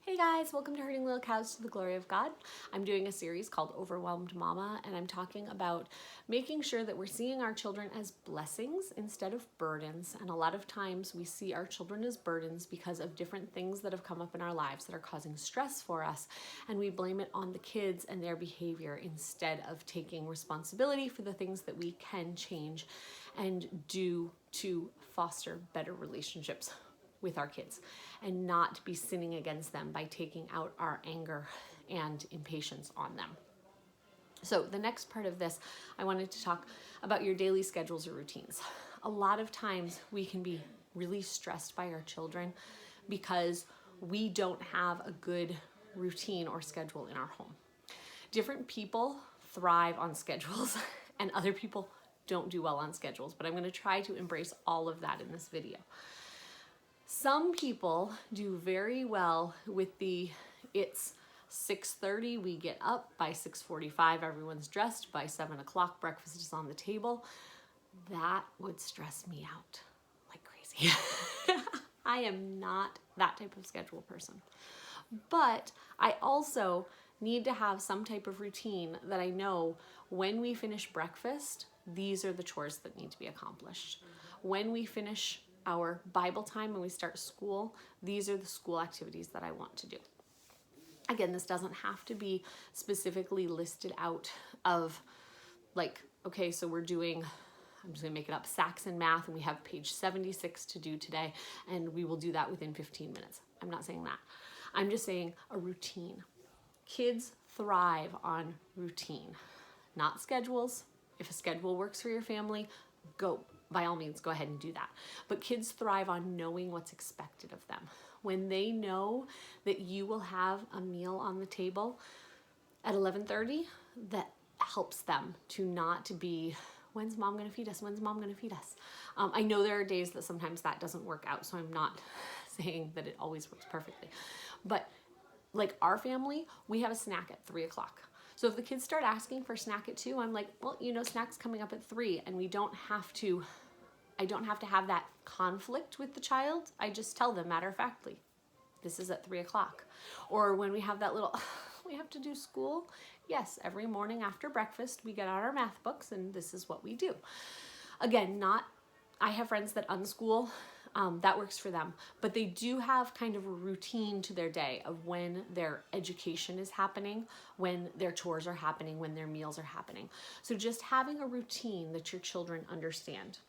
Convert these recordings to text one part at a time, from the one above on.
Hey guys, welcome to Herding Little Cows to the Glory of God. I'm doing a series called Overwhelmed Mama, and I'm talking about making sure that we're seeing our children as blessings instead of burdens. And a lot of times we see our children as burdens because of different things that have come up in our lives that are causing stress for us, and we blame it on the kids and their behavior instead of taking responsibility for the things that we can change and do to foster better relationships with our kids and not be sinning against them by taking out our anger and impatience on them. So the next part of this, I wanted to talk about your daily schedules or routines. A lot of times we can be really stressed by our children because we don't have a good routine or schedule in our home. Different people thrive on schedules and other people don't do well on schedules, but I'm going to try to embrace all of that in this video. Some people do very well with it's 6:30, we get up, by 6:45 everyone's dressed, by 7 o'clock breakfast is on the table. That would stress me out like crazy. I am not that type of schedule person. But I also need to have some type of routine that I know when we finish breakfast, these are the chores that need to be accomplished. When we finish our Bible time and we start school, these are the school activities that I want to do. Again, this doesn't have to be specifically listed out of like, okay, so we're doing, I'm just gonna make it up, Saxon math, and we have page 76 to do today, and we will do that within 15 minutes. I'm not saying that. I'm just saying a routine. Kids thrive on routine, not schedules. If a schedule works for your family, by all means, go ahead and do that. But kids thrive on knowing what's expected of them. When they know that you will have a meal on the table at 11:30, that helps them to not be, when's mom gonna feed us? When's mom gonna feed us? I know there are days that sometimes that doesn't work out, so I'm not saying that it always works perfectly. But like our family, we have a snack at 3 o'clock. So if the kids start asking for a snack at 2, I'm like, well, snack's coming up at 3, and I don't have to have that conflict with the child. I just tell them matter-of-factly, this is at 3 o'clock. Or when we have that little, we have to do school. Yes, every morning after breakfast, we get out our math books and this is what we do. Again, I have friends that unschool, that works for them, but they do have kind of a routine to their day of when their education is happening, when their chores are happening, when their meals are happening. So just having a routine that your children understand.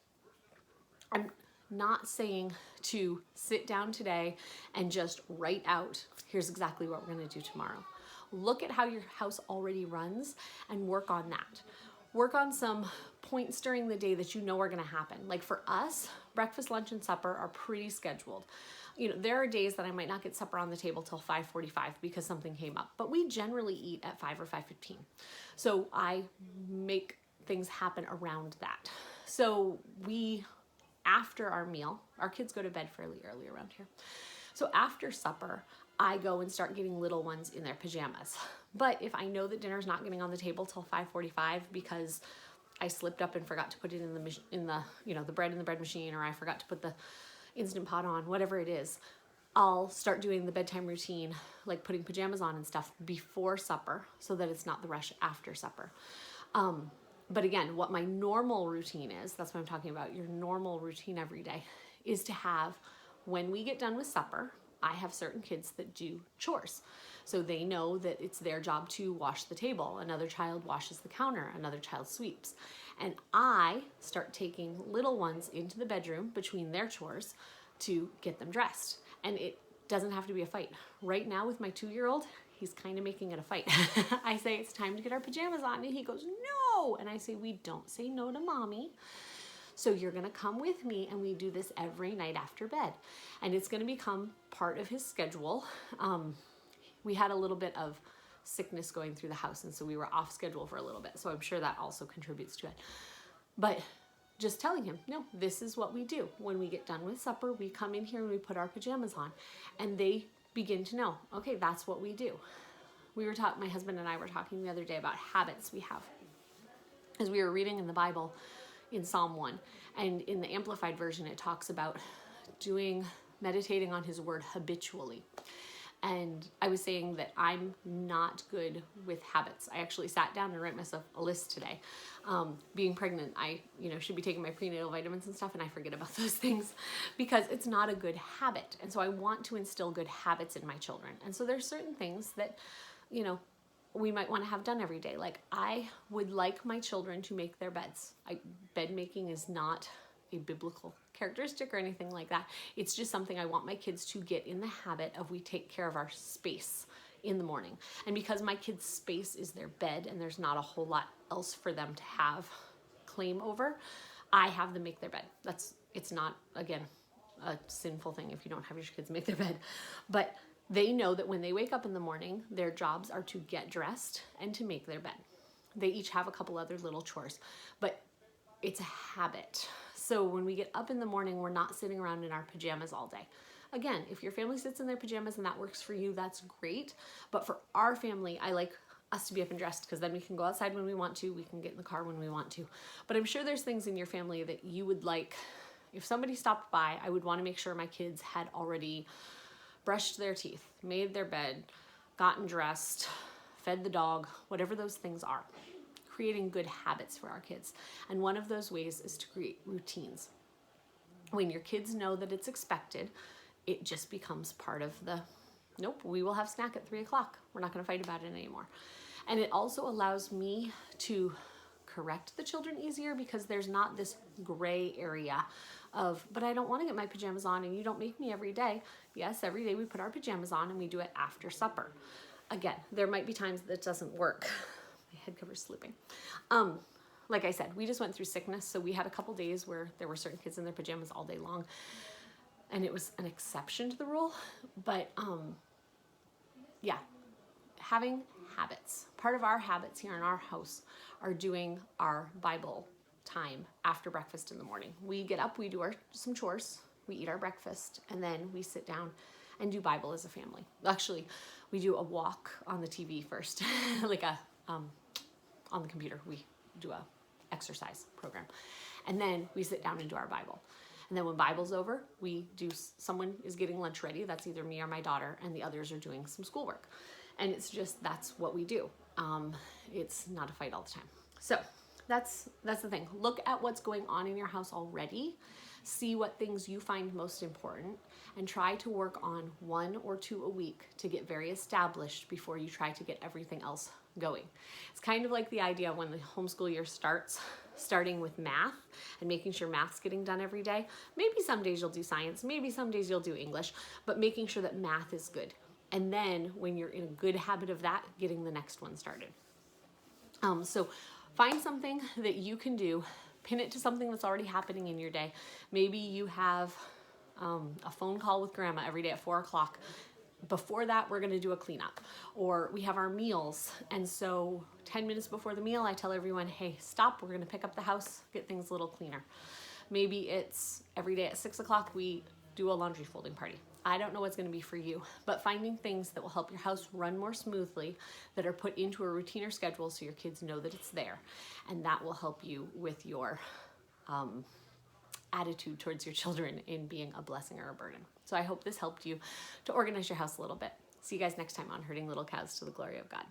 I'm not saying to sit down today and just write out, here's exactly what we're going to do tomorrow. Look at how your house already runs and work on that. Work on some points during the day that you know are going to happen. Like for us, breakfast, lunch, and supper are pretty scheduled. There are days that I might not get supper on the table till 5:45 because something came up, but we generally eat at 5 or 5:15. So I make things happen around that. So after our meal, our kids go to bed fairly early around here. So after supper, I go and start getting little ones in their pajamas. But if I know that dinner's not getting on the table till 5:45 because I slipped up and forgot to put it in the bread in the bread machine, or I forgot to put the Instant Pot on, whatever it is, I'll start doing the bedtime routine, like putting pajamas on and stuff before supper so that it's not the rush after supper. But again, what my normal routine is, that's what I'm talking about, your normal routine every day, is to have, when we get done with supper, I have certain kids that do chores. So they know that it's their job to wash the table. Another child washes the counter. Another child sweeps. And I start taking little ones into the bedroom between their chores to get them dressed. And it doesn't have to be a fight. Right now with my 2-year-old, he's kind of making it a fight. I say, it's time to get our pajamas on. And he goes, no. And I say, we don't say no to mommy. So you're going to come with me, and we do this every night after bed. And it's going to become part of his schedule. We had a little bit of sickness going through the house, and so we were off schedule for a little bit. So I'm sure that also contributes to it. But just telling him, no, this is what we do. When we get done with supper, we come in here and we put our pajamas on. And they begin to know, okay, that's what we do. My husband and I were talking the other day about habits we have. As we were reading in the Bible, in Psalm 1, and in the Amplified version, it talks about meditating on his word habitually. And I was saying that I'm not good with habits. I actually sat down and wrote myself a list today. Being pregnant, I should be taking my prenatal vitamins and stuff, and I forget about those things because it's not a good habit. And so I want to instill good habits in my children. And so there's certain things that, we might want to have done every day. Like I would like my children to make their beds. Bed making is not a biblical characteristic or anything like that. It's just something I want my kids to get in the habit of. We take care of our space in the morning. And because my kids' space is their bed and there's not a whole lot else for them to have claim over, I have them make their bed. It's not, again, a sinful thing if you don't have your kids make their bed. But they know that when they wake up in the morning, their jobs are to get dressed and to make their bed. They each have a couple other little chores, but it's a habit. So when we get up in the morning, we're not sitting around in our pajamas all day. Again, if your family sits in their pajamas and that works for you, that's great. But for our family, I like us to be up and dressed because then we can go outside when we want to. We can get in the car when we want to. But I'm sure there's things in your family that you would like. If somebody stopped by, I would want to make sure my kids had already brushed their teeth, made their bed, gotten dressed, fed the dog, whatever those things are. Creating good habits for our kids. And one of those ways is to create routines. When your kids know that it's expected, it just becomes part of the, nope, we will have snack at 3 o'clock. We're not going to fight about it anymore. And it also allows me to correct the children easier because there's not this gray area of, but I don't want to get my pajamas on and you don't make me every day. Yes, every day we put our pajamas on and we do it after supper. Again, there might be times that doesn't work. My head cover's slipping. Like I said, we just went through sickness, so we had a couple days where there were certain kids in their pajamas all day long, and it was an exception to the rule. But yeah, having habits. Part of our habits here in our house are doing our Bible time after breakfast in the morning. We get up, we do some chores, we eat our breakfast, and then we sit down and do Bible as a family. Actually, we do a walk on the TV first, like on the computer. We do a exercise program, and then we sit down and do our Bible. And then when Bible's over, someone is getting lunch ready. That's either me or my daughter, and the others are doing some schoolwork. And it's just, that's what we do. It's not a fight all the time. So that's the thing. Look at what's going on in your house already. See what things you find most important and try to work on 1 or 2 a week to get very established before you try to get everything else going. It's kind of like the idea when the homeschool year starting with math and making sure math's getting done every day. Maybe some days you'll do science, maybe some days you'll do English, but making sure that math is good. And then when you're in a good habit of that, getting the next one started. So find something that you can do, pin it to something that's already happening in your day. Maybe you have a phone call with grandma every day at 4 o'clock. Before that, we're going to do a cleanup. Or we have our meals. And so 10 minutes before the meal, I tell everyone, hey, stop. We're going to pick up the house, get things a little cleaner. Maybe it's every day at 6 o'clock, we do a laundry folding party. I don't know what's going to be for you, but finding things that will help your house run more smoothly, that are put into a routine or schedule so your kids know that it's there. And that will help you with your attitude towards your children in being a blessing or a burden. So I hope this helped you to organize your house a little bit. See you guys next time on Herding Little Cows to the Glory of God.